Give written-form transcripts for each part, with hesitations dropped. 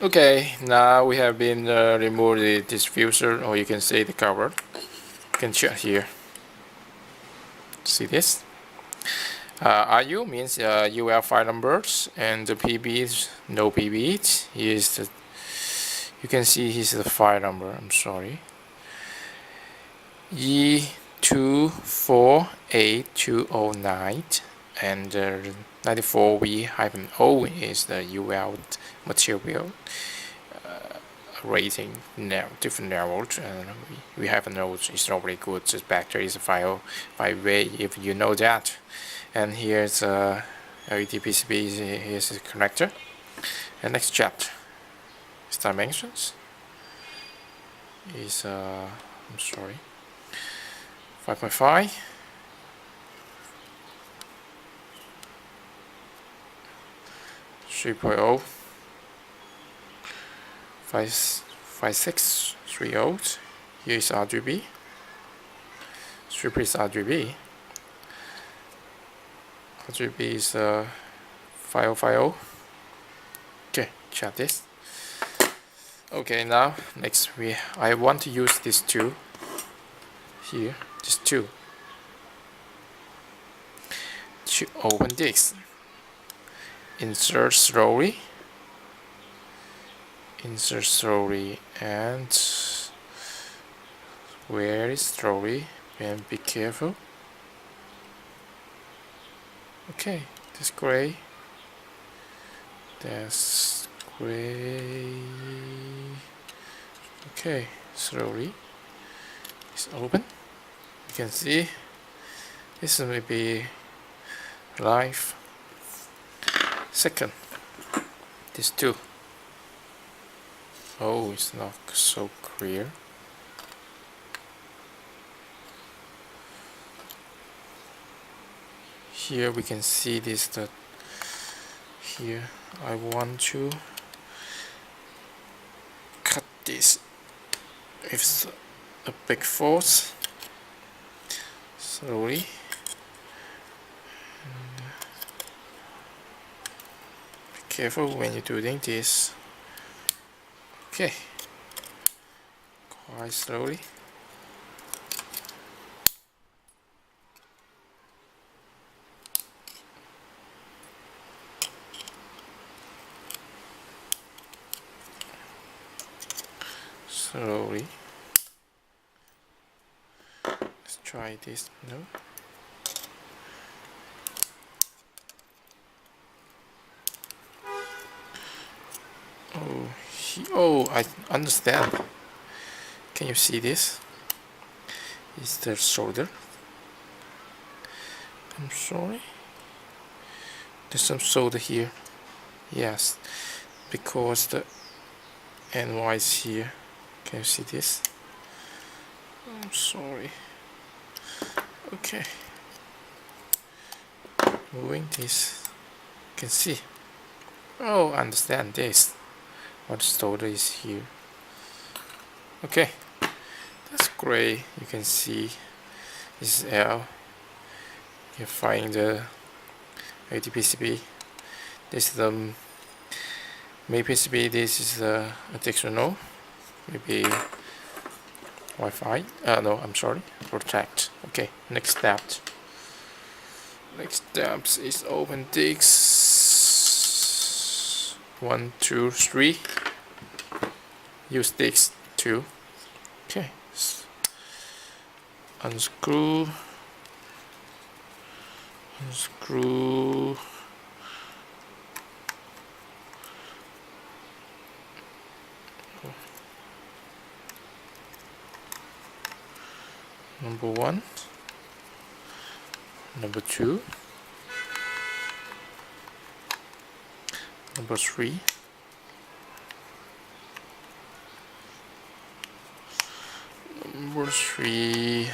Okay, now we have been removed the diffuser, or you can say the cover. You can check here. See this? RU means UL file numbers, and the PB is no PB. Here's the. You can see here's the file number. I'm sorry. E2482009, and 94V-O is the UL material rating now different levels, and we have a note. It's not very good. This bacteria is 5 way, if you know that. And here's a LED PCB. Here's the connector. And next chapter is dimensions. Is I'm sorry, 5.5. 3.0, 5630. Here is RGB. 3 is RGB. RGB is 5050. Okay, check this. Okay, now next I want to use this two here, this two, to open this. Insert slowly, and very slowly, and be careful. Okay, that's gray, that's gray. Okay, slowly, it's open. You can see this may be live. Second, this two. Oh, it's not so clear. Here we can see this. That here I want to cut this with a big force, slowly. Careful when you're doing this. Okay, quite slowly. Slowly. Let's try this. No. Oh, I understand. Can you see this? Is the solder? I'm sorry. There's some solder here. Yes, because the NY is here. Can you see this? I'm sorry. Okay. Moving this. You can see. Oh, I understand this. What solder is here? Okay, that's gray. You can see this is L. You find the LED PCB. This is the main PCB. This is the additional, maybe Wi-Fi. No, I'm sorry, protect. Okay, next step. Next step is open this. 1, 2, 3. Use this 2. Okay. Unscrew. Number 1. Number 2. Number 3. Number 3.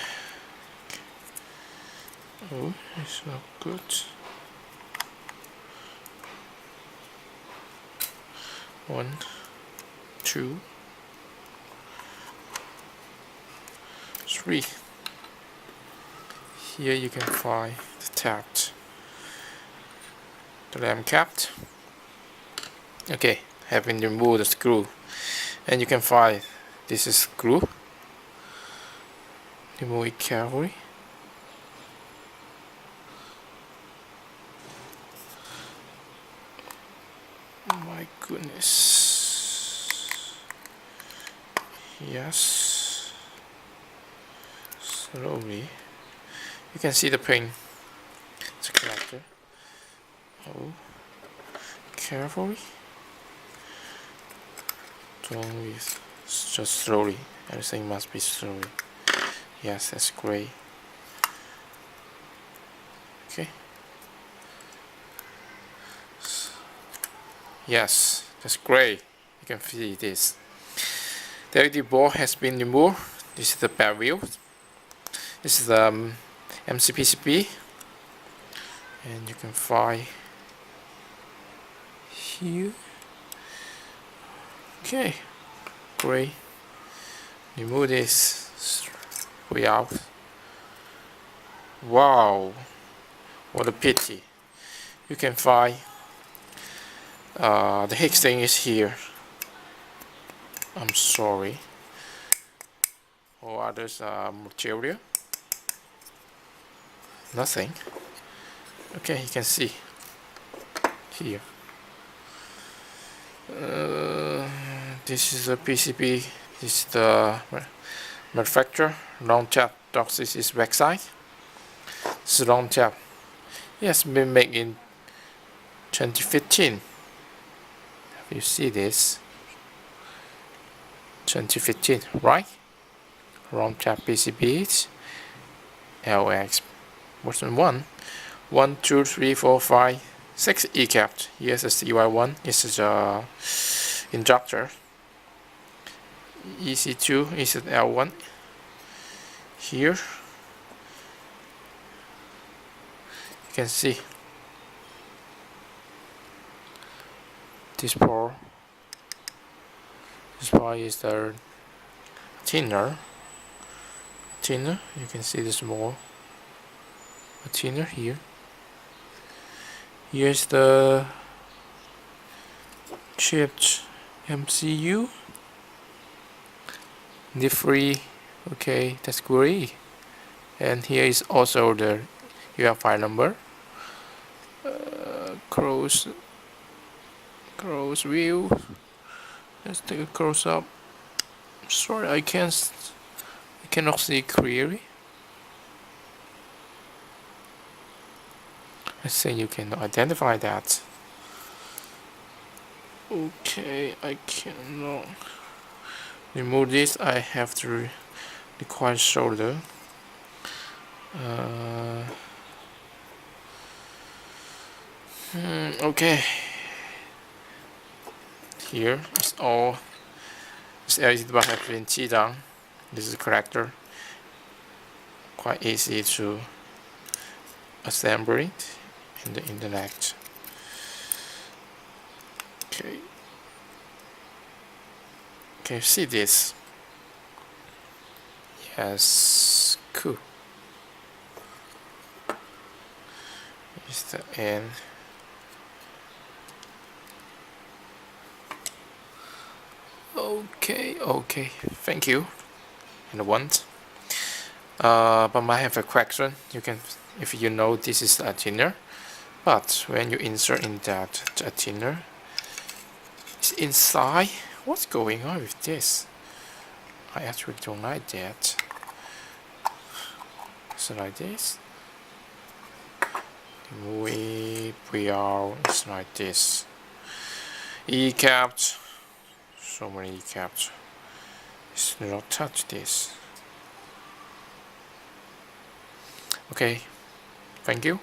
Oh, it's not good. 1, 2, 3. Here you can find the tapped, the lamp capped. Okay, having removed the screw, and you can find this is screw. Remove it carefully. Oh my goodness. Yes. Slowly. You can see the pin. It's a connector. Oh. Carefully. Don't just slowly. Everything must be slowly. Yes, that's great. Okay. Yes, that's great. You can see this. The LED bulb has been removed. This is the back view. This is the MCPCB, and you can find here. Okay, great. Remove this way out. Wow, what a pity. You can find the hex thing is here. I'm sorry. Or others material. Nothing. Okay, you can see here. This is a PCB. This is the manufacturer. Long tap. This is backside. This is long tap. It has been made in 2015. You see this? 2015, right? Round tap PCBs. LX. Version 1. 1, 2, 3, 4, 5, 6 ECAP. Here's a CY1. This is a inductor. EC2 is an L1. Here you can see this part. This part is the antenna. You can see the small antenna here. Here's the chipped MCU. The free. Okay, that's great. And here is also the UFI number. Close view. Let's take a close up. Sorry, I cannot see clearly. I think you can identify that. Okay, I cannot remove this. I have to require solder. Okay. Here is all. This LED bulb has been teardown. This is a connector. Quite easy to assemble it in the internet. Okay. Can you see this? Yes, cool. Is the end. Okay, thank you. And want. But I have a question. You can, if you know this is a antenna, but when you insert in that antenna, it's inside. What's going on with this? I actually don't like that. So like this. We are. It's like this. ECAP. So many ECAPs. Let's not touch this. Okay, thank you.